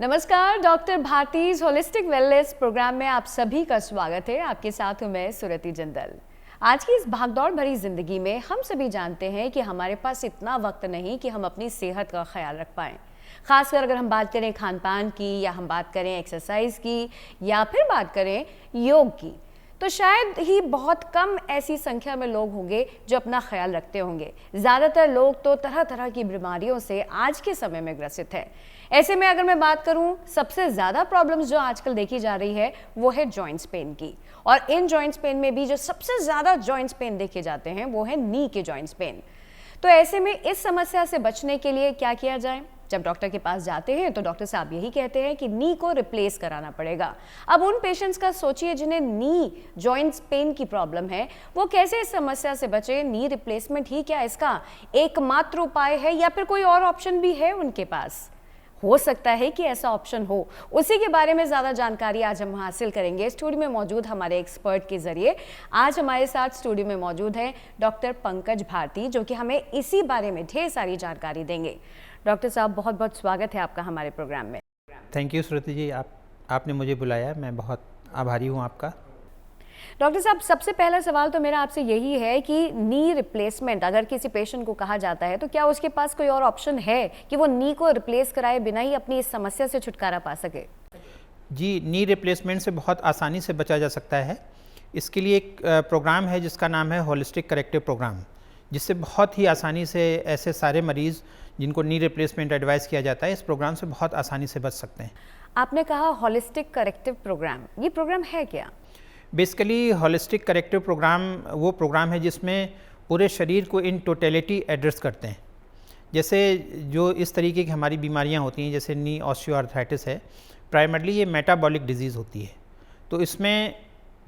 नमस्कार, doctor भारतीज holistic wellness programme में आप सभी का स्वागत है। आपके साथ हूं मैं सुरति जिंदल। आज की इस भागदौड़ भरी जिंदगी में हम सभी जानते हैं कि हमारे पास इतना वक्त नहीं कि हम अपनी सेहत का ख्याल रख पाएं। खासकर अगर हम बात करें खान पान की, या हम बात करें एक्सरसाइज की, या फिर बात करें योग की, तो शायद ही बहुत कम ऐसी संख्या में लोग होंगे जो अपना ख्याल रखते होंगे। ज़्यादातर लोग तो तरह तरह की बीमारियों से आज के समय में ग्रसित हैं। ऐसे में अगर मैं बात करूं, सबसे ज़्यादा प्रॉब्लम्स जो आजकल देखी जा रही है वो है जॉइंट्स पेन की। और इन जॉइंट्स पेन में भी जो सबसे ज़्यादा जॉइंट्स पेन देखे जाते हैं वो है नी के जॉइंट्स पेन। तो ऐसे में इस समस्या से बचने के लिए क्या किया जाए? जब डॉक्टर के पास जाते हैं तो डॉक्टर साहब यही कहते हैं कि नी को रिप्लेस कराना पड़ेगा। अब उन पेशेंट्स का सोचिए जिन्हें नी जॉइंट्स पेन की प्रॉब्लम है, वो कैसे इस समस्या से बचे? नी रिप्लेसमेंट ही क्या इसका एकमात्र उपाय है, या फिर कोई और ऑप्शन भी है उनके पास? हो सकता है कि ऐसा ऑप्शन हो। उसी के बारे में ज़्यादा जानकारी आज हम हासिल करेंगे स्टूडियो में मौजूद हमारे एक्सपर्ट के जरिए। आज हमारे साथ स्टूडियो में मौजूद हैं डॉक्टर पंकज भारती, जो कि हमें इसी बारे में ढेर सारी जानकारी देंगे। डॉक्टर साहब, बहुत बहुत स्वागत है आपका हमारे प्रोग्राम में। थैंक यू श्रुति जी, आपने मुझे बुलाया, मैं बहुत आभारी हूँ आपका। डॉक्टर साहब, सबसे पहला सवाल तो मेरा आपसे यही है कि नी रिप्लेसमेंट अगर किसी पेशेंट को कहा जाता है तो क्या उसके पास कोई और ऑप्शन है कि वो नी को रिप्लेस कराए बिना ही अपनी इस समस्या से छुटकारा पा सके? जी, नी रिप्लेसमेंट से बहुत आसानी से बचा जा सकता है। इसके लिए एक प्रोग्राम है जिसका नाम है होलिस्टिक करेक्टिव प्रोग्राम, जिससे बहुत ही आसानी से ऐसे सारे मरीज़ जिनको नी रिप्लेसमेंट एडवाइस किया जाता है, इस प्रोग्राम से बहुत आसानी से बच सकते हैं। आपने कहा होलिस्टिक करेक्टिव प्रोग्राम, ये प्रोग्राम है क्या? बेसिकली होलिस्टिक करेक्टिव प्रोग्राम वो प्रोग्राम है जिसमें पूरे शरीर को इन टोटलिटी एड्रेस करते हैं। जैसे जो इस तरीके की हमारी बीमारियां होती हैं, जैसे नी ऑस्टियोआर्थराइटिस है, प्राइमरली ये मेटाबॉलिक डिजीज़ होती है। तो इसमें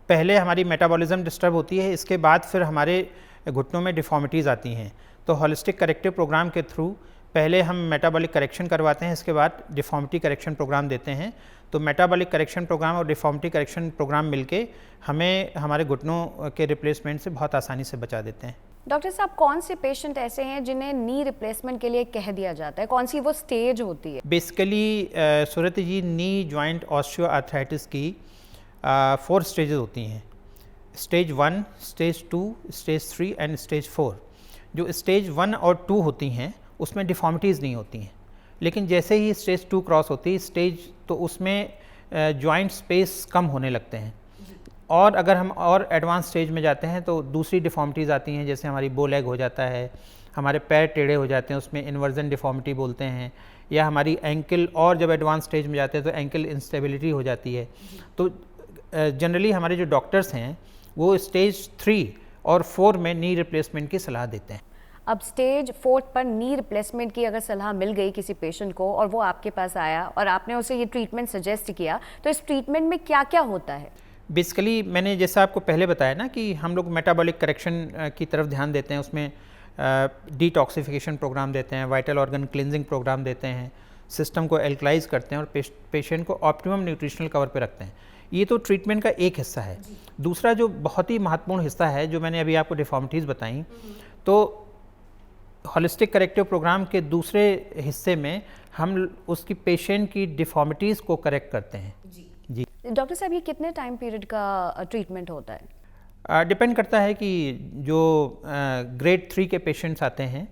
पहले हमारी मेटाबॉलिज्म डिस्टर्ब होती है, इसके बाद फिर हमारे घुटनों में डिफॉर्मिटीज़ आती हैं। तो होलिस्टिक करेक्टिव प्रोग्राम के थ्रू पहले हम मेटाबॉलिक करेक्शन करवाते हैं, इसके बाद डिफॉर्मिटी करेक्शन प्रोग्राम देते हैं। तो मेटाबॉलिक करेक्शन प्रोग्राम और डिफॉर्मिटी करेक्शन प्रोग्राम मिलके हमें हमारे घुटनों के रिप्लेसमेंट से बहुत आसानी से बचा देते हैं। डॉक्टर साहब, कौन से पेशेंट ऐसे हैं जिन्हें नी रिप्लेसमेंट के लिए कह दिया जाता है? कौन सी वो स्टेज होती है? बेसिकली सूरत जी, नी जॉइंट ऑस्टियोआर्थराइटिस की 4 स्टेजेस होती हैं। Stage 1, stage 2, stage 3 and stage 4। जो स्टेज 1 और 2 होती हैं उसमें डिफॉर्मिटीज़ नहीं होती हैं, लेकिन जैसे ही स्टेज 2 क्रॉस होती है स्टेज, तो उसमें जॉइंट स्पेस कम होने लगते हैं। और अगर हम और एडवांस स्टेज में जाते हैं तो दूसरी डिफॉर्मिटीज़ आती हैं, जैसे हमारी बो लेग हो जाता है, हमारे पैर टेढ़े हो जाते हैं, उसमें इन्वर्जन डिफॉर्मिटी बोलते हैं, या हमारी एंकल, और जब एडवांस स्टेज में जाते हैं तो एंकल इंस्टेबिलिटी हो जाती है। तो जनरली हमारे जो डॉक्टर्स हैं वो स्टेज 3 और 4 में नी रिप्लेसमेंट की सलाह देते हैं। अब स्टेज 4 पर नी रिप्लेसमेंट की अगर सलाह मिल गई किसी पेशेंट को और वो आपके पास आया और आपने उसे ये ट्रीटमेंट सजेस्ट किया, तो इस ट्रीटमेंट में क्या क्या होता है? बेसिकली मैंने जैसा आपको पहले बताया ना कि हम लोग मेटाबॉलिक करेक्शन की तरफ ध्यान देते हैं, उसमें डिटॉक्सिफिकेशन प्रोग्राम देते हैं, वाइटल ऑर्गन क्लिनजिंग प्रोग्राम देते हैं, सिस्टम को एल्कलाइज करते हैं और पेशेंट को ऑप्टिमम न्यूट्रिशनल कवर पे रखते हैं। ये तो ट्रीटमेंट का एक हिस्सा है। दूसरा जो बहुत ही महत्वपूर्ण हिस्सा है, जो मैंने अभी आपको डिफॉर्मिटीज़ बताई, तो होलिस्टिक करेक्टिव प्रोग्राम के दूसरे हिस्से में हम उसकी पेशेंट की डिफॉर्मिटीज़ को करेक्ट करते हैं। जी डॉक्टर साहब, ये कितने टाइम पीरियड का ट्रीटमेंट होता है? डिपेंड करता है कि जो ग्रेड 3 के पेशेंट्स आते हैं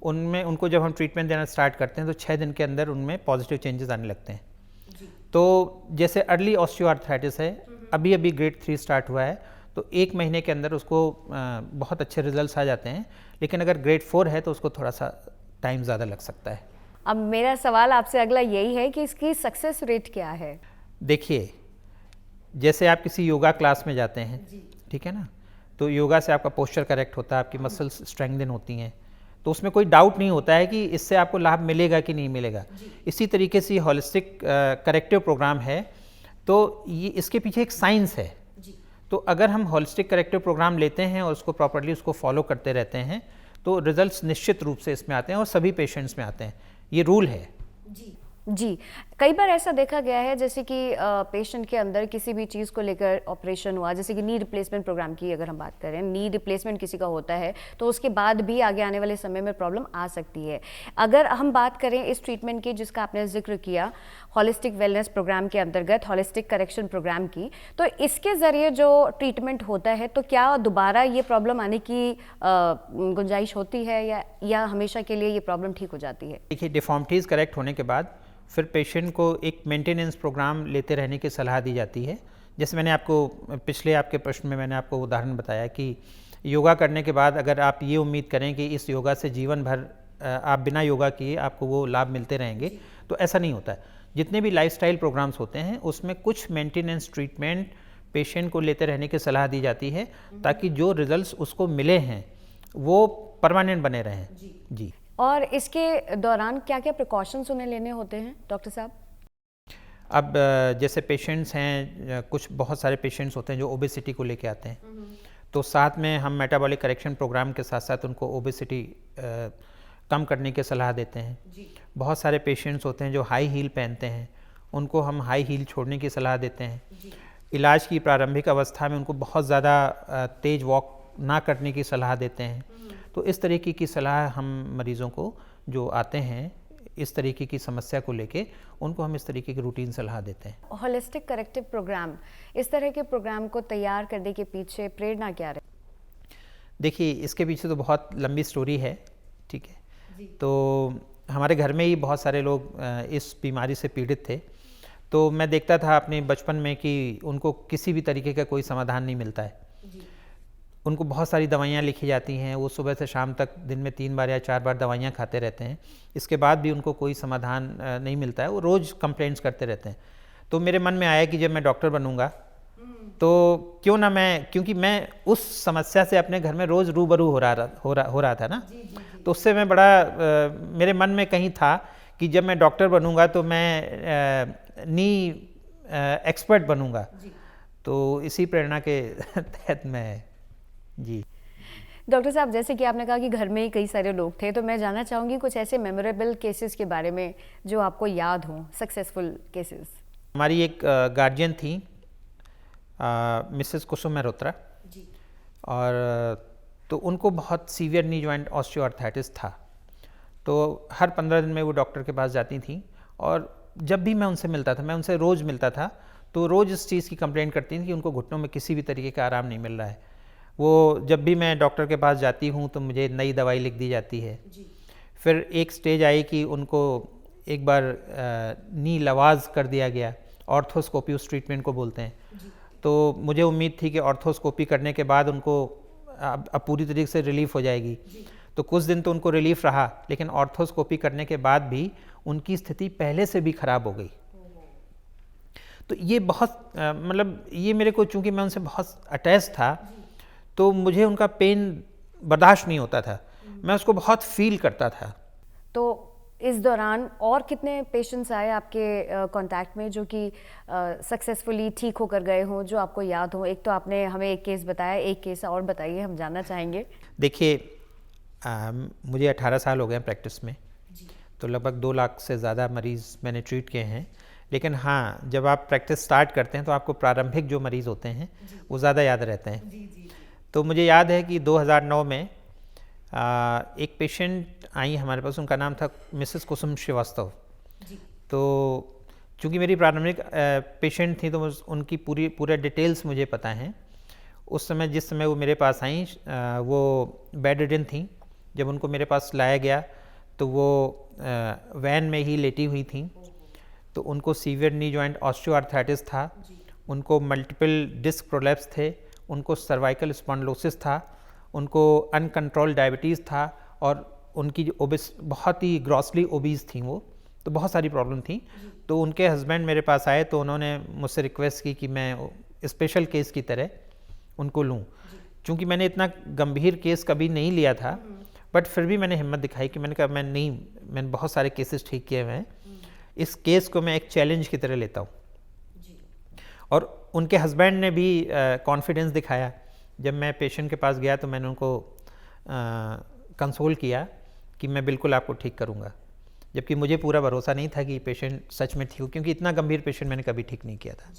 उनमें, उनको जब हम ट्रीटमेंट देना स्टार्ट करते हैं तो 6 दिन के अंदर उनमें पॉजिटिव चेंजेस आने लगते हैं। तो जैसे अर्ली ऑस्टियोआर्थराइटिस है, अभी अभी ग्रेड 3 स्टार्ट हुआ है, तो 1 महीने के अंदर उसको बहुत अच्छे रिजल्ट्स आ जाते हैं, लेकिन अगर ग्रेड 4 है तो उसको थोड़ा सा टाइम ज़्यादा लग सकता है। अब मेरा सवाल आपसे अगला यही है कि इसकी सक्सेस रेट क्या है? देखिए, जैसे आप किसी योगा क्लास में जाते हैं, ठीक है ना, तो योगा से आपका पोस्चर करेक्ट होता है, आपकी मसल्स स्ट्रेंथन होती हैं, तो उसमें कोई डाउट नहीं होता है कि इससे आपको लाभ मिलेगा कि नहीं मिलेगा। इसी तरीके से होलिस्टिक करेक्टिव प्रोग्राम है, तो ये इसके पीछे एक साइंस है। तो अगर हम होलिस्टिक करेक्टिव प्रोग्राम लेते हैं और उसको प्रॉपर्ली उसको फॉलो करते रहते हैं तो रिजल्ट्स निश्चित रूप से इसमें आते हैं और सभी पेशेंट्स में आते हैं। ये रूल है। जी, कई बार ऐसा देखा गया है जैसे कि पेशेंट के अंदर किसी भी चीज़ को लेकर ऑपरेशन हुआ, जैसे कि नी रिप्लेसमेंट प्रोग्राम की अगर हम बात करें, नी रिप्लेसमेंट किसी का होता है तो उसके बाद भी आगे आने वाले समय में प्रॉब्लम आ सकती है। अगर हम बात करें इस ट्रीटमेंट की जिसका आपने जिक्र किया होलिस्टिक वेलनेस प्रोग्राम के अंतर्गत, होलिस्टिक करेक्शन प्रोग्राम की, तो इसके ज़रिए जो ट्रीटमेंट होता है तो क्या दोबारा ये प्रॉब्लम आने की गुंजाइश होती है या हमेशा के लिए ये प्रॉब्लम ठीक हो जाती है? देखिए, डिफॉर्मिटीज़ करेक्ट होने के बाद फिर पेशेंट को एक मेंटेनेंस प्रोग्राम लेते रहने की सलाह दी जाती है। जैसे मैंने आपको पिछले आपके प्रश्न में मैंने आपको उदाहरण बताया कि योगा करने के बाद अगर आप ये उम्मीद करें कि इस योगा से जीवन भर आप बिना योगा किए आपको वो लाभ मिलते रहेंगे, तो ऐसा नहीं होता है। जितने भी लाइफस्टाइल प्रोग्राम्स होते हैं उसमें कुछ मेंटेनेंस ट्रीटमेंट पेशेंट को लेते रहने की सलाह दी जाती है ताकि जो रिजल्ट्स उसको मिले हैं वो परमानेंट बने रहें। जी। और इसके दौरान क्या क्या प्रिकॉशंस उन्हें लेने होते हैं डॉक्टर साहब? अब जैसे पेशेंट्स हैं, कुछ बहुत सारे पेशेंट्स होते हैं जो ओबेसिटी को लेके आते हैं, तो साथ में हम मेटाबॉलिक करेक्शन प्रोग्राम के साथ साथ उनको ओबेसिटी कम करने की सलाह देते हैं। बहुत सारे पेशेंट्स होते हैं जो हाई हील पहनते हैं, उनको हम हाई हील छोड़ने की सलाह देते हैं। इलाज की प्रारंभिक अवस्था में उनको बहुत ज़्यादा तेज़ वॉक ना करने की सलाह देते हैं। तो इस तरीके की सलाह हम मरीज़ों को जो आते हैं इस तरीके की समस्या को लेके, उनको हम इस तरीके की रूटीन सलाह देते हैं। होलिस्टिक करेक्टिव प्रोग्राम, इस तरह के प्रोग्राम को तैयार करने के पीछे प्रेरणा क्या रही? देखिए, इसके पीछे तो बहुत लंबी स्टोरी है, ठीक है। तो हमारे घर में ही बहुत सारे लोग इस बीमारी से पीड़ित थे, तो मैं देखता था अपने बचपन में कि उनको किसी भी तरीके का कोई समाधान नहीं मिलता है। उनको बहुत सारी दवाइयाँ लिखी जाती हैं, वो सुबह से शाम तक दिन में 3 बार या 4 बार दवाइयाँ खाते रहते हैं, इसके बाद भी उनको कोई समाधान नहीं मिलता है, वो रोज़ कंप्लेंट्स करते रहते हैं। तो मेरे मन में आया कि जब मैं डॉक्टर बनूंगा तो क्यों ना क्योंकि मैं उस समस्या से अपने घर में रोज़ रूबरू हो रहा था ना, तो उससे मैं बड़ा मेरे मन में कहीं था कि जब मैं डॉक्टर बनूंगा तो मैं नी एक्सपर्ट बनूंगा। तो इसी प्रेरणा के तहत मैं जी। डॉक्टर साहब, जैसे कि आपने कहा कि घर में ही कई सारे लोग थे, तो मैं जानना चाहूँगी कुछ ऐसे मेमोरेबल केसेस के बारे में जो आपको याद हों, सक्सेसफुल केसेस। हमारी एक गार्जियन थी मिसेस कुसुम मेहरोत्रा, और तो उनको बहुत सीवियर नी जॉइंट ऑस्टियोआर्थराइटिस था। तो हर 15 दिन में वो डॉक्टर के पास जाती थी, और जब भी मैं उनसे मिलता था, मैं उनसे रोज़ मिलता था, तो रोज़ इस चीज़ की कंप्लेंट करती थी कि उनको घुटनों में किसी भी तरीके का आराम नहीं मिल रहा है। वो जब भी मैं डॉक्टर के पास जाती हूँ तो मुझे नई दवाई लिख दी जाती है। फिर एक स्टेज आई कि उनको एक बार नी लवाज कर दिया गया, ऑर्थोस्कोपी उस ट्रीटमेंट को बोलते हैं। तो मुझे उम्मीद थी कि ऑर्थोस्कोपी करने के बाद उनको अब पूरी तरीके से रिलीफ हो जाएगी। तो कुछ दिन तो उनको रिलीफ रहा, लेकिन ऑर्थोस्कोपी करने के बाद भी उनकी स्थिति पहले से भी खराब हो गई। तो ये बहुत मतलब ये मेरे को, चूँकि मैं उनसे बहुत अटैच था, तो मुझे उनका पेन बर्दाश्त नहीं होता था, मैं उसको बहुत फील करता था। तो इस दौरान और कितने पेशेंट्स आए आपके कांटेक्ट में जो कि सक्सेसफुली ठीक होकर गए हों, जो आपको याद हो? एक तो आपने हमें एक केस बताया, एक केस और बताइए, हम जानना चाहेंगे। देखिए, मुझे 18 साल हो गए हैं प्रैक्टिस में, तो लगभग 2 लाख से ज़्यादा मरीज़ मैंने ट्रीट किए हैं। लेकिन हाँ, जब आप प्रैक्टिस स्टार्ट करते हैं तो आपको प्रारंभिक जो मरीज़ होते हैं वो ज़्यादा याद रहते हैं। तो मुझे याद है कि 2009 में एक पेशेंट आई हमारे पास, उनका नाम था मिसेस कुसुम श्रीवास्तव। तो चूँकि मेरी प्रारंभिक पेशेंट थी तो उनकी पूरे डिटेल्स मुझे पता हैं। उस समय जिस समय वो मेरे पास आई, वो बेड रिडन थी। जब उनको मेरे पास लाया गया तो वो वैन में ही लेटी हुई थी। तो उनको सीवियर नी जॉइंट ऑस्टियोआर्थराइटिस था, उनको मल्टीपल डिस्क प्रोलैप्स थे, उनको सर्वाइकल स्पॉन्डिलोसिस था, उनको अनकंट्रोल्ड डायबिटीज़ था, और उनकी बहुत ही ग्रॉसली ओबीज थी वो, तो बहुत सारी प्रॉब्लम थी। तो उनके हस्बैंड मेरे पास आए तो उन्होंने मुझसे रिक्वेस्ट की कि मैं स्पेशल केस की तरह उनको लूँ। चूँकि मैंने इतना गंभीर केस कभी नहीं लिया था, बट फिर भी मैंने हिम्मत दिखाई कि मैंने कहा मैंने बहुत सारे केसेस ठीक किए हुए हैं, इस केस को मैं एक चैलेंज की तरह लेता हूँ। और उनके हस्बैंड ने भी कॉन्फिडेंस दिखाया। जब मैं पेशेंट के पास गया तो मैंने उनको कंसोल किया कि मैं बिल्कुल आपको ठीक करूँगा। जबकि मुझे पूरा भरोसा नहीं था कि पेशेंट सच में ठीक हो, क्योंकि इतना गंभीर पेशेंट मैंने कभी ठीक नहीं किया था।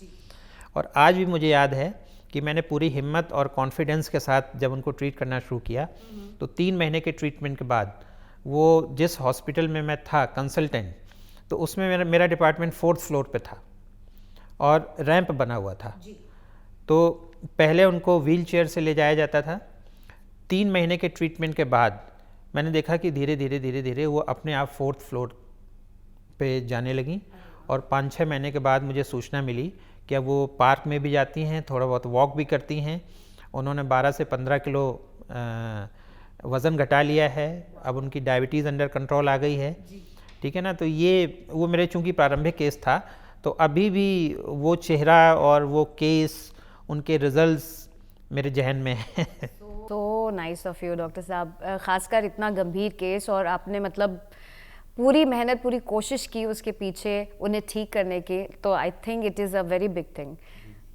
और आज भी मुझे याद है कि मैंने पूरी हिम्मत और कॉन्फिडेंस के साथ जब उनको ट्रीट करना शुरू किया, तो 3 महीने के ट्रीटमेंट के बाद वो जिस हॉस्पिटल में मैं था कंसल्टेंट, तो उसमें मेरा डिपार्टमेंट 4th फ्लोर पे था और रैंप बना हुआ था। तो पहले उनको व्हील चेयर से ले जाया जाता था। 3 महीने के ट्रीटमेंट के बाद मैंने देखा कि धीरे धीरे वो अपने आप 4th फ्लोर पे जाने लगी। और 5-6 महीने के बाद मुझे सूचना मिली कि अब वो पार्क में भी जाती हैं, थोड़ा बहुत वॉक भी करती हैं। उन्होंने 12 से 15 किलो वज़न घटा लिया है। अब उनकी डायबिटीज़ अंडर कंट्रोल आ गई है, ठीक है ना। तो ये वो मेरे चूँकि प्रारंभिक केस था, तो अभी भी वो चेहरा और वो केस, उनके रिजल्ट्स मेरे जहन में है। तो नाइस ऑफ यू डॉक्टर साहब, खासकर इतना गंभीर केस और आपने मतलब पूरी मेहनत, पूरी कोशिश की उसके पीछे उन्हें ठीक करने की, तो I think it is a very big thing,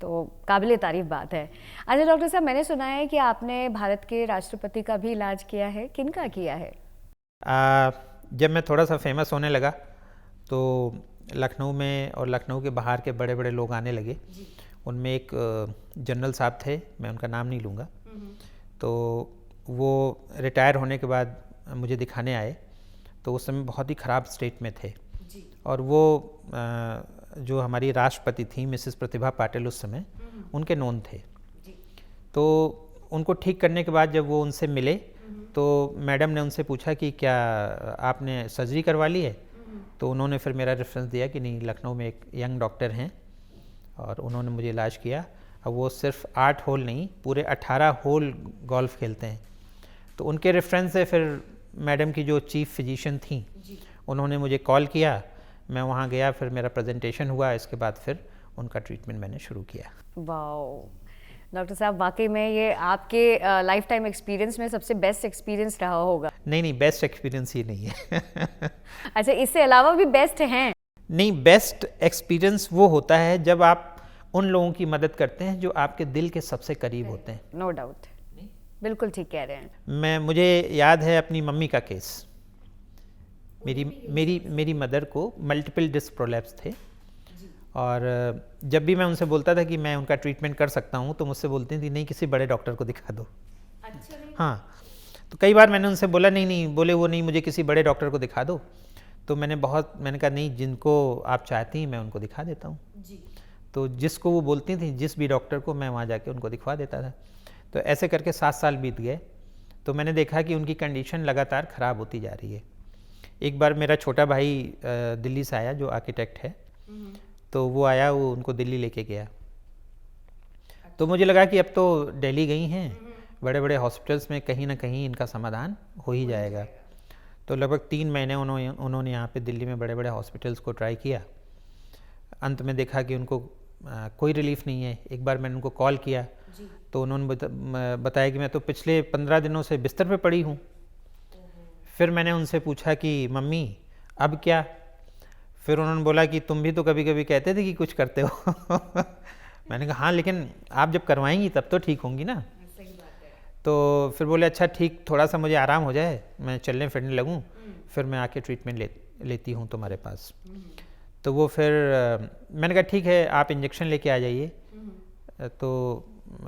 तो काबिल तारीफ बात है। अच्छा डॉक्टर साहब, मैंने सुना है कि आपने भारत के राष्ट्रपति का भी इलाज किया है, किनका किया है? जब मैं थोड़ा सा फेमस होने लगा तो लखनऊ में और लखनऊ के बाहर के बड़े बड़े लोग आने लगे। उनमें एक जनरल साहब थे, मैं उनका नाम नहीं लूँगा, तो वो रिटायर होने के बाद मुझे दिखाने आए। तो उस समय बहुत ही ख़राब स्टेट में थे और वो जो हमारी राष्ट्रपति थी मिसेस प्रतिभा पाटिल उस समय, उनके नोन थे। तो उनको ठीक करने के बाद जब वो उनसे मिले तो मैडम ने उनसे पूछा कि क्या आपने सर्जरी करवा ली है? तो उन्होंने फिर मेरा रेफरेंस दिया कि नहीं, लखनऊ में एक यंग डॉक्टर हैं और उन्होंने मुझे इलाज किया। अब वो सिर्फ 8 होल नहीं, पूरे 18 होल गोल्फ खेलते हैं। तो उनके रेफरेंस से फिर मैडम की जो चीफ फिजिशियन थी, उन्होंने मुझे कॉल किया, मैं वहाँ गया, फिर मेरा प्रेजेंटेशन हुआ, इसके बाद फिर उनका ट्रीटमेंट मैंने शुरू किया। वाओ डॉक्टर साहब, वाकई में ये आपके लाइफ टाइम एक्सपीरियंस में सबसे बेस्ट एक्सपीरियंस रहा होगा। नहीं, बेस्ट एक्सपीरियंस ही नहीं है। अच्छा, इससे अलावा भी बेस्ट हैं? नहीं, बेस्ट एक्सपीरियंस वो होता है जब आप उन लोगों की मदद करते हैं जो आपके दिल के सबसे करीब होते हैं। नो डाउट, बिल्कुल ठीक कह रहे हैं। मुझे याद है अपनी मम्मी का केस। मेरी मदर को मल्टीपल डिस्क प्रोलैप्स थे और जब भी मैं उनसे बोलता था कि मैं उनका ट्रीटमेंट कर सकता हूँ तो मुझसे बोलती थी नहीं, किसी बड़े डॉक्टर को दिखा दो। अच्छा, हाँ, तो कई बार मैंने उनसे बोला नहीं, बोले वो नहीं, मुझे किसी बड़े डॉक्टर को दिखा दो। तो मैंने कहा नहीं, जिनको आप चाहती हैं मैं उनको दिखा देता हूँ। तो जिसको वो बोलती थी, जिस भी डॉक्टर को, मैं वहाँ जाके उनको दिखवा देता था। तो ऐसे करके 7 साल बीत गए। तो मैंने देखा कि उनकी कंडीशन लगातार ख़राब होती जा रही है। एक बार मेरा छोटा भाई दिल्ली से आया, जो आर्किटेक्ट है, तो वो आया, वो उनको दिल्ली लेके गया। तो मुझे लगा कि अब तो दिल्ली गई हैं, बड़े बड़े हॉस्पिटल्स में कहीं ना कहीं इनका समाधान हो ही जाएगा। तो लगभग 3 महीने उन्होंने यहाँ पे दिल्ली में बड़े बड़े हॉस्पिटल्स को ट्राई किया। अंत में देखा कि उनको कोई रिलीफ नहीं है। एक बार मैंने उनको कॉल किया तो उन्होंने बताया कि मैं तो पिछले 15 दिनों से बिस्तर पे पड़ी हूँ। फिर मैंने उनसे पूछा कि मम्मी अब क्या? फिर उन्होंने बोला कि तुम भी तो कभी कभी कहते थे कि कुछ करते हो। मैंने कहा हाँ, लेकिन आप जब करवाएंगी तब तो ठीक होंगी ना। तो फिर बोले अच्छा ठीक, थोड़ा सा मुझे आराम हो जाए, मैं चलने फिरने लगूँ, फिर मैं आके ट्रीटमेंट लेती हूँ तुम्हारे पास। तो वो फिर मैंने कहा ठीक है, आप इंजेक्शन लेके आ जाइए। तो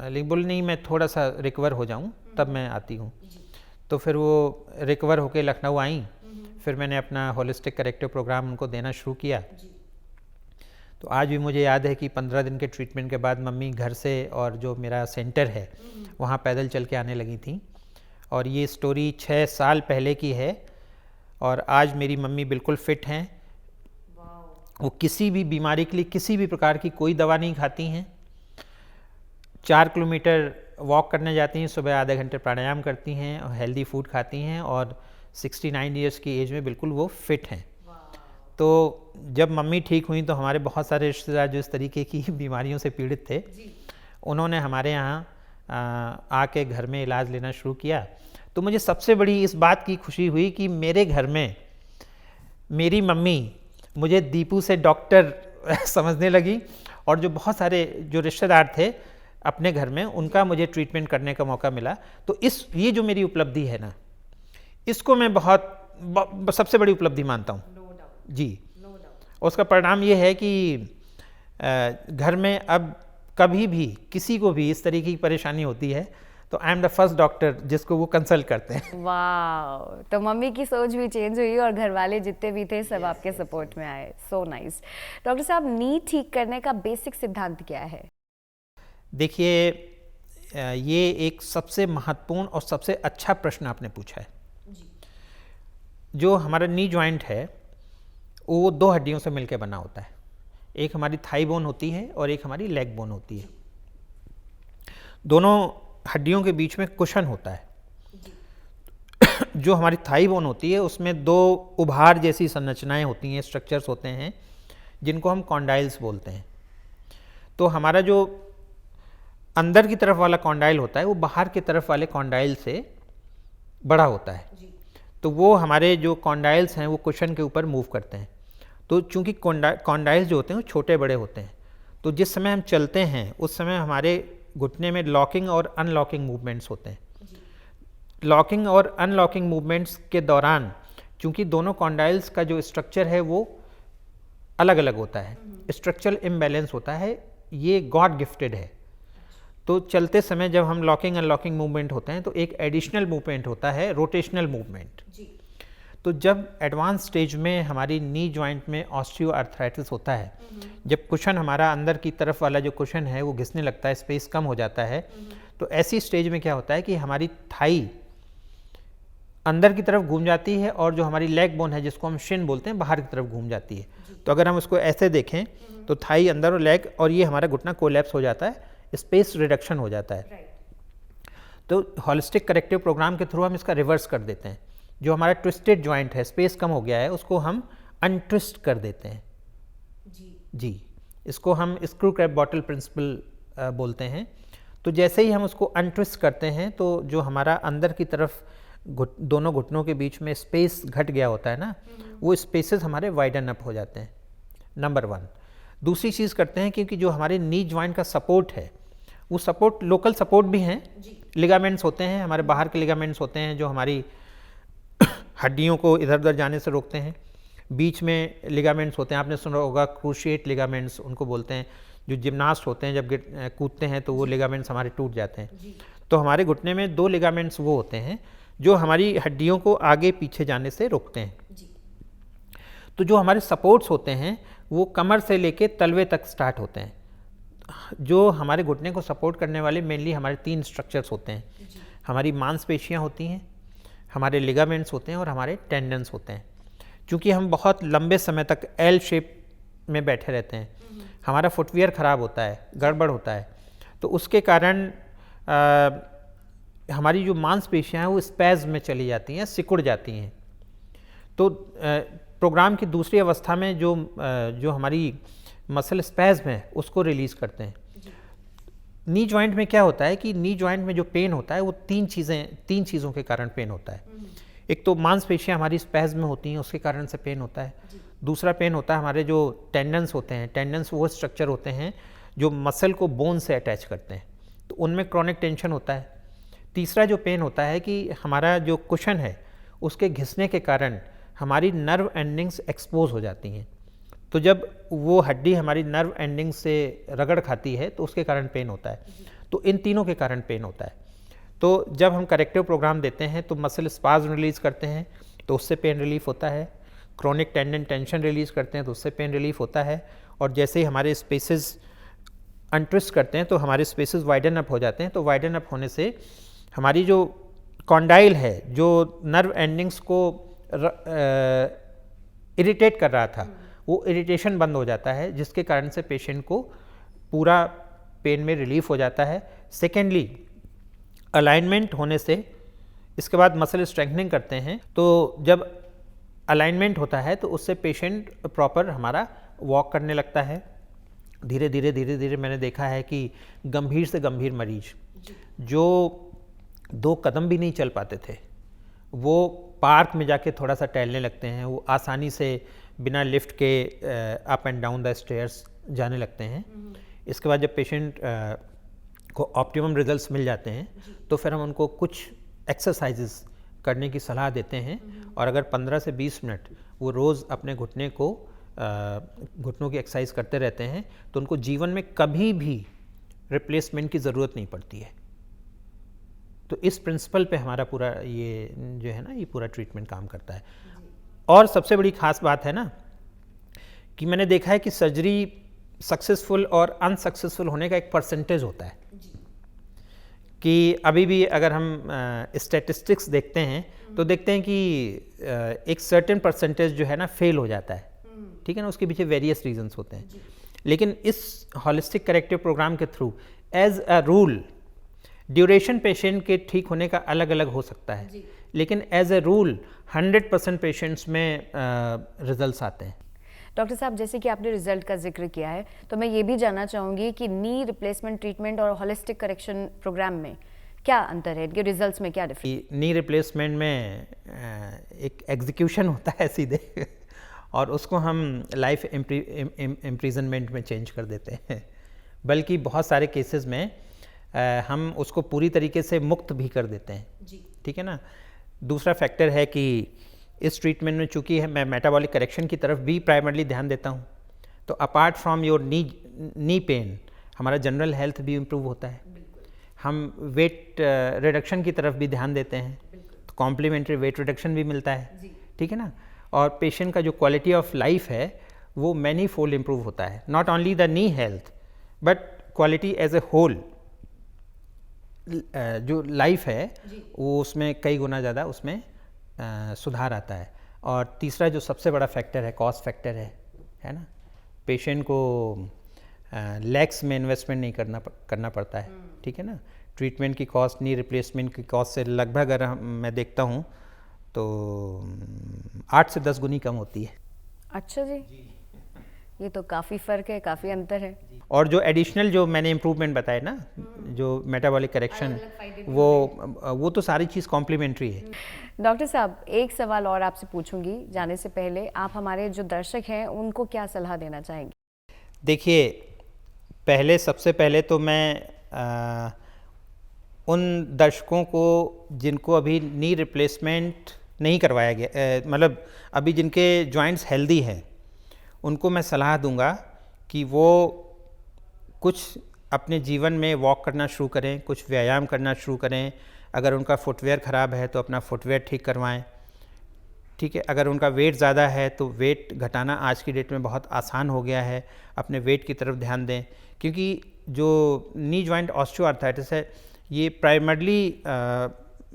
लेकिन बोले नहीं, मैं थोड़ा सा रिकवर हो जाऊँ तब मैं आती हूँ। तो फिर वो रिकवर होके लखनऊ आई। फिर मैंने अपना होलिस्टिक करेक्टिव प्रोग्राम उनको देना शुरू किया। तो आज भी मुझे याद है कि 15 दिन के ट्रीटमेंट के बाद मम्मी घर से, और जो मेरा सेंटर है वहाँ पैदल चल के आने लगी थी। और ये स्टोरी 6 साल पहले की है और आज मेरी मम्मी बिल्कुल फिट हैं। वो किसी भी बीमारी के लिए किसी भी प्रकार की कोई दवा नहीं खाती हैं। 4 किलोमीटर वॉक करने जाती हैं, सुबह आधे घंटे प्राणायाम करती हैं और हेल्दी फूड खाती हैं और 69 ईयर्स की एज में बिल्कुल वो फिट हैं। तो जब मम्मी ठीक हुई तो हमारे बहुत सारे रिश्तेदार जो इस तरीके की बीमारियों से पीड़ित थे, उन्होंने हमारे यहाँ आके घर में इलाज लेना शुरू किया। तो मुझे सबसे बड़ी इस बात की खुशी हुई कि मेरे घर में मेरी मम्मी मुझे दीपू से डॉक्टर समझने लगी और जो बहुत सारे जो रिश्तेदार थे अपने घर में, उनका मुझे ट्रीटमेंट करने का मौका मिला। तो ये जो मेरी उपलब्धि है ना, इसको मैं बहुत सबसे बड़ी उपलब्धि मानता हूँ। जी। उसका परिणाम ये है कि घर में अब कभी भी किसी को भी इस तरीके की परेशानी होती है तो I am the first doctor जिसको वो कंसल्ट करते हैं। वाह, तो मम्मी की सोच भी चेंज हुई और घर वाले जितने भी थे सब आपके सपोर्ट में आए। So nice. डॉक्टर साहब, नी ठीक करने का बेसिक सिद्धांत क्या है? देखिए, ये एक सबसे महत्वपूर्ण और सबसे अच्छा प्रश्न आपने पूछा है। जो हमारा नी जॉइंट है वो दो हड्डियों से मिलकर बना होता है। एक हमारी थाई बोन होती है और एक हमारी लेग बोन होती है। दोनों हड्डियों के बीच में कुशन होता है। जो हमारी थाई बोन होती है उसमें दो उभार जैसी संरचनाएं होती हैं, स्ट्रक्चर्स होते हैं जिनको हम कॉन्डाइल्स बोलते हैं। तो हमारा जो अंदर की तरफ वाला कॉन्डाइल होता है वो बाहर की तरफ वाले कॉन्डाइल से बड़ा होता है। तो वो हमारे जो कॉन्डाइल्स हैं वो कुशन के ऊपर मूव करते हैं। तो चूंकि कॉन्डाइल्स जो होते हैं वो छोटे बड़े होते हैं, तो जिस समय हम चलते हैं उस समय हमारे घुटने में लॉकिंग और अनलॉकिंग मूवमेंट्स होते हैं। लॉकिंग और अनलॉकिंग मूवमेंट्स के दौरान चूंकि दोनों कॉन्डाइल्स का जो स्ट्रक्चर है वो अलग अलग होता है, स्ट्रक्चरल इम्बैलेंस होता है, ये गॉड गिफ्टेड है। तो चलते समय जब हम लॉकिंग अनलॉकिंग मूवमेंट होते हैं तो एक एडिशनल मूवमेंट होता है, रोटेशनल मूवमेंट। तो जब एडवांस स्टेज में हमारी नी जॉइंट में ऑस्टियो आर्थराइटिस होता है, जब कुशन हमारा अंदर की तरफ वाला जो कुशन है वो घिसने लगता है, स्पेस कम हो जाता है, तो ऐसी स्टेज में क्या होता है कि हमारी थाई अंदर की तरफ घूम जाती है और जो हमारी लेग बोन है जिसको हम शिन बोलते हैं बाहर की तरफ घूम जाती है। तो अगर हम उसको ऐसे देखें तो थाई अंदर और लेग और ये हमारा घुटना कोलैप्स हो जाता है, स्पेस रिडक्शन हो जाता है। तो हॉलिस्टिक करेक्टिव प्रोग्राम के थ्रू हम इसका रिवर्स कर देते हैं। जो हमारा ट्विस्टेड जॉइंट है, स्पेस कम हो गया है, उसको हम अनट्विस्ट कर देते हैं। जी, इसको हम स्क्रू क्रैब बॉटल प्रिंसिपल बोलते हैं। तो जैसे ही हम उसको अनट्विस्ट करते हैं तो जो हमारा अंदर की तरफ दोनों घुटनों के बीच में स्पेस घट गया होता है ना, वो स्पेसेस हमारे वाइडन अप हो जाते हैं, नंबर 1। दूसरी चीज़ करते हैं क्योंकि जो हमारे नी जॉइंट का सपोर्ट है वो सपोर्ट लोकल सपोर्ट भी हैं, लिगामेंट्स होते हैं, हमारे बाहर के लिगामेंट्स होते हैं जो हमारी हड्डियों को इधर उधर जाने से रोकते हैं। बीच में लिगामेंट्स होते हैं, आपने सुना होगा क्रूशिएट लिगामेंट्स उनको बोलते हैं। जो जिम्नास्ट होते हैं जब कूदते हैं तो वो लिगामेंट्स हमारे टूट जाते हैं। तो हमारे घुटने में 2 लिगामेंट्स वो होते हैं जो हमारी हड्डियों को आगे पीछे जाने से रोकते हैं। तो जो हमारे सपोर्ट्स होते हैं वो कमर से लेके तलवे तक स्टार्ट होते हैं। जो हमारे घुटने को सपोर्ट करने वाले मेनली हमारे 3 स्ट्रक्चर्स होते हैं। हमारी मांसपेशियां होती हैं, हमारे लिगामेंट्स होते हैं और हमारे टेंडन्स होते हैं। क्योंकि हम बहुत लंबे समय तक एल शेप में बैठे रहते हैं, हमारा फुटवियर ख़राब होता है, गड़बड़ होता है, तो उसके कारण हमारी जो मांसपेशियां हैं वो स्पैज़्म में चली जाती हैं, सिकुड़ जाती हैं। तो प्रोग्राम की दूसरी अवस्था में जो हमारी मसल स्पैज़्म है उसको रिलीज़ करते हैं। नी जॉइंट में क्या होता है कि नी जॉइंट में जो पेन होता है वो 3 चीज़ों के कारण पेन होता है। एक तो मांसपेशियां हमारी स्पैज़्म में होती हैं, उसके कारण से पेन होता है। दूसरा पेन होता है हमारे जो टेंडन्स होते हैं, टेंडन्स वो स्ट्रक्चर होते हैं जो मसल को बोन से अटैच करते हैं, तो उनमें क्रॉनिक टेंशन होता है। तीसरा जो पेन होता है कि हमारा जो कुशन है उसके घिसने के कारण हमारी नर्व एंडिंग्स एक्सपोज हो जाती हैं। तो जब वो हड्डी हमारी नर्व एंडिंग से रगड़ खाती है तो उसके कारण पेन होता है। तो इन तीनों के कारण पेन होता है। तो जब हम करेक्टिव प्रोग्राम देते हैं तो मसल स्पाज्म रिलीज़ करते हैं तो उससे पेन रिलीफ होता है, क्रॉनिक टेंडन टेंशन रिलीज़ करते हैं तो उससे पेन रिलीफ होता है, और जैसे ही हमारे स्पेसेस अनट्विस्ट करते हैं तो हमारे स्पेसेस वाइडन अप हो जाते हैं। तो वाइडन अप होने से हमारी जो कॉन्डाइल है, जो नर्व एंडिंग्स को इरिटेट कर रहा था, वो इरिटेशन बंद हो जाता है, जिसके कारण से पेशेंट को पूरा पेन में रिलीफ हो जाता है। सेकेंडली, अलाइनमेंट होने से इसके बाद मसल स्ट्रेंथनिंग करते हैं, तो जब अलाइनमेंट होता है तो उससे पेशेंट प्रॉपर हमारा वॉक करने लगता है। धीरे धीरे मैंने देखा है कि गंभीर से गंभीर मरीज जो 2 कदम भी नहीं चल पाते थे वो पार्क में जाके थोड़ा सा टहलने लगते हैं, वो आसानी से बिना लिफ्ट के up and down the stairs जाने लगते हैं। इसके बाद जब पेशेंट को ऑप्टिमम रिजल्ट्स मिल जाते हैं तो फिर हम उनको कुछ एक्सरसाइजेस करने की सलाह देते हैं, और अगर 15 से 20 मिनट वो रोज़ अपने घुटने को घुटनों की एक्सरसाइज करते रहते हैं तो उनको जीवन में कभी भी रिप्लेसमेंट की ज़रूरत नहीं पड़ती है। तो इस प्रिंसिपल पे हमारा पूरा ये जो है ना ये पूरा ट्रीटमेंट काम करता है। और सबसे बड़ी ख़ास बात है ना कि मैंने देखा है कि सर्जरी सक्सेसफुल और अनसक्सेसफुल होने का एक परसेंटेज होता है कि अभी भी अगर हम स्टैटिस्टिक्स देखते हैं तो देखते हैं कि एक सर्टेन परसेंटेज जो है ना फेल हो जाता है, ठीक है ना, उसके पीछे वेरियस रीजंस होते हैं। लेकिन इस हॉलिस्टिक करेक्टिव प्रोग्राम के through as a rule duration patient के ठीक होने का अलग अलग हो सकता है, लेकिन एज अ रूल 100% पेशेंट्स में रिजल्ट्स आते हैं। डॉक्टर साहब, जैसे कि आपने रिजल्ट का जिक्र किया है तो मैं ये भी जानना चाहूँगी कि नी रिप्लेसमेंट ट्रीटमेंट और होलिस्टिक करेक्शन प्रोग्राम में क्या अंतर है, इनके रिजल्ट्स में क्या डिफरेंस? नी रिप्लेसमेंट में एक एग्जीक्यूशन होता है सीधे और उसको हम लाइफ इम्प्रिजनमेंट में चेंज कर देते हैं, बल्कि बहुत सारे केसेस में हम उसको पूरी तरीके से मुक्त भी कर देते हैं, ठीक है ना। दूसरा फैक्टर है कि इस ट्रीटमेंट में चूँकि मैं मेटाबॉलिक करेक्शन की तरफ भी प्राइमरली ध्यान देता हूँ, तो apart from your knee pain हमारा जनरल हेल्थ भी इम्प्रूव होता है। हम वेट रिडक्शन की तरफ भी ध्यान देते हैं, तो कॉम्प्लीमेंट्री वेट रिडक्शन भी मिलता है, ठीक है ना। और पेशेंट का जो क्वालिटी ऑफ लाइफ है वो मैनी फोल्ड इम्प्रूव होता है, not only the knee health but quality as a whole जो लाइफ है वो उसमें कई गुना ज़्यादा उसमें सुधार आता है। और तीसरा जो सबसे बड़ा फैक्टर है कॉस्ट फैक्टर है ना, पेशेंट को लैक्स में इन्वेस्टमेंट नहीं करना पड़ता है, ठीक है ना। ट्रीटमेंट की कॉस्ट नी रिप्लेसमेंट की कॉस्ट से लगभग अगर मैं देखता हूँ तो 8 से 10 गुनी कम होती है। अच्छा जी, ये तो काफ़ी फ़र्क है, काफ़ी अंतर है। और जो एडिशनल जो मैंने इम्प्रूवमेंट बताए ना, जो मेटाबॉलिक करेक्शन, वो तो सारी चीज़ कॉम्प्लीमेंट्री है। डॉक्टर साहब, एक सवाल और आपसे पूछूंगी जाने से पहले, आप हमारे जो दर्शक हैं उनको क्या सलाह देना चाहेंगे? देखिए, सबसे पहले तो मैं उन दर्शकों को जिनको अभी नी रिप्लेसमेंट नहीं करवाया गया, मतलब अभी जिनके जॉइंट्स हेल्दी हैं, उनको मैं सलाह दूंगा कि वो कुछ अपने जीवन में वॉक करना शुरू करें, कुछ व्यायाम करना शुरू करें। अगर उनका फुटवेयर ख़राब है तो अपना फुटवेयर ठीक करवाएं, ठीक है। अगर उनका वेट ज़्यादा है तो वेट घटाना आज की डेट में बहुत आसान हो गया है, अपने वेट की तरफ ध्यान दें। क्योंकि जो नी जॉइंट ऑस्टियोआर्थराइटिस है ये प्राइमरली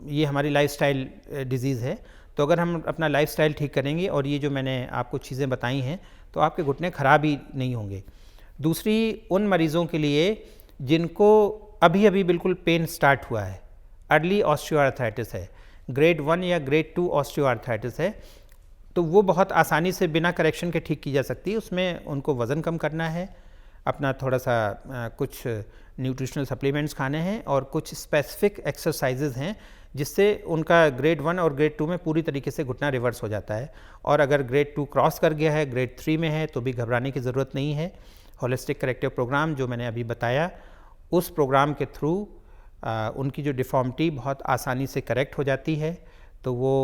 ये हमारी लाइफस्टाइल डिजीज़ है। तो अगर हम अपना लाइफस्टाइल ठीक करेंगे और ये जो मैंने आपको चीज़ें बताई हैं तो आपके घुटने ख़राब ही नहीं होंगे। दूसरी, उन मरीज़ों के लिए जिनको अभी अभी बिल्कुल पेन स्टार्ट हुआ है, अर्ली ऑस्टियोआर्थराइटिस है, ग्रेड 1 या ग्रेड 2 ऑस्टियोआर्थराइटिस है, तो वो बहुत आसानी से बिना करेक्शन के ठीक की जा सकती है। उसमें उनको वज़न कम करना है, अपना थोड़ा सा कुछ न्यूट्रिशनल सप्लीमेंट्स खाने हैं और कुछ स्पेसिफिक एक्सरसाइजेज हैं जिससे उनका ग्रेड 1 और ग्रेड 2 में पूरी तरीके से घुटना रिवर्स हो जाता है। और अगर ग्रेड 2 क्रॉस कर गया है, ग्रेड 3 में है, तो भी घबराने की ज़रूरत नहीं है। होलिस्टिक करेक्टिव प्रोग्राम जो मैंने अभी बताया, उस प्रोग्राम के थ्रू उनकी जो डिफॉर्मिटी बहुत आसानी से करेक्ट हो जाती है, तो वो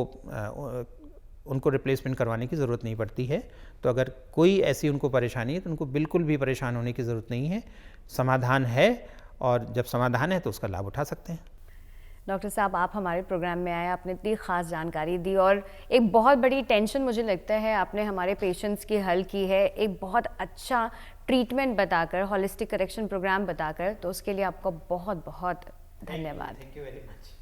उनको रिप्लेसमेंट करवाने की ज़रूरत नहीं पड़ती है। तो अगर कोई ऐसी उनको परेशानी है तो उनको बिल्कुल भी परेशान होने की ज़रूरत नहीं है, समाधान है, और जब समाधान है तो उसका लाभ उठा सकते हैं। डॉक्टर साहब, आप हमारे प्रोग्राम में आए, आपने इतनी ख़ास जानकारी दी और एक बहुत बड़ी टेंशन मुझे लगता है आपने हमारे पेशेंट्स की हल की है, एक बहुत अच्छा ट्रीटमेंट बताकर, होलिस्टिक करेक्शन प्रोग्राम बताकर, तो उसके लिए आपका बहुत बहुत धन्यवाद। Thank you very much.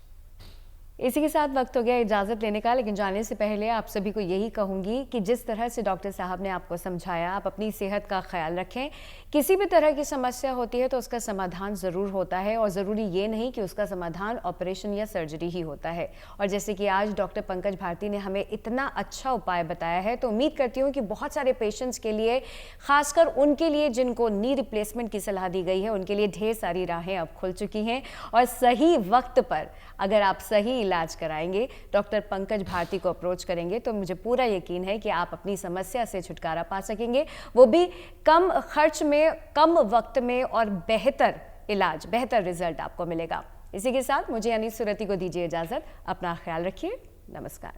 इसी के साथ वक्त हो गया इजाज़त लेने का, लेकिन जाने से पहले आप सभी को यही कहूँगी कि जिस तरह से डॉक्टर साहब ने आपको समझाया, आप अपनी सेहत का ख्याल रखें। किसी भी तरह की समस्या होती है तो उसका समाधान ज़रूर होता है, और ज़रूरी ये नहीं कि उसका समाधान ऑपरेशन या सर्जरी ही होता है। और जैसे कि आज डॉक्टर पंकज भारती ने हमें इतना अच्छा उपाय बताया है, तो उम्मीद करती हूँ कि बहुत सारे पेशेंट्स के लिए, खासकर उनके लिए जिनको नी रिप्लेसमेंट की सलाह दी गई है, उनके लिए ढेर सारी राहें अब खुल चुकी हैं। और सही वक्त पर अगर आप सही इलाज कराएंगे, डॉक्टर पंकज भारती को अप्रोच करेंगे, तो मुझे पूरा यकीन है कि आप अपनी समस्या से छुटकारा पा सकेंगे, वो भी कम खर्च में, कम वक्त में, और बेहतर इलाज, बेहतर रिजल्ट आपको मिलेगा। इसी के साथ मुझे यानी सुरति को दीजिए इजाज़त। अपना ख्याल रखिए। नमस्कार।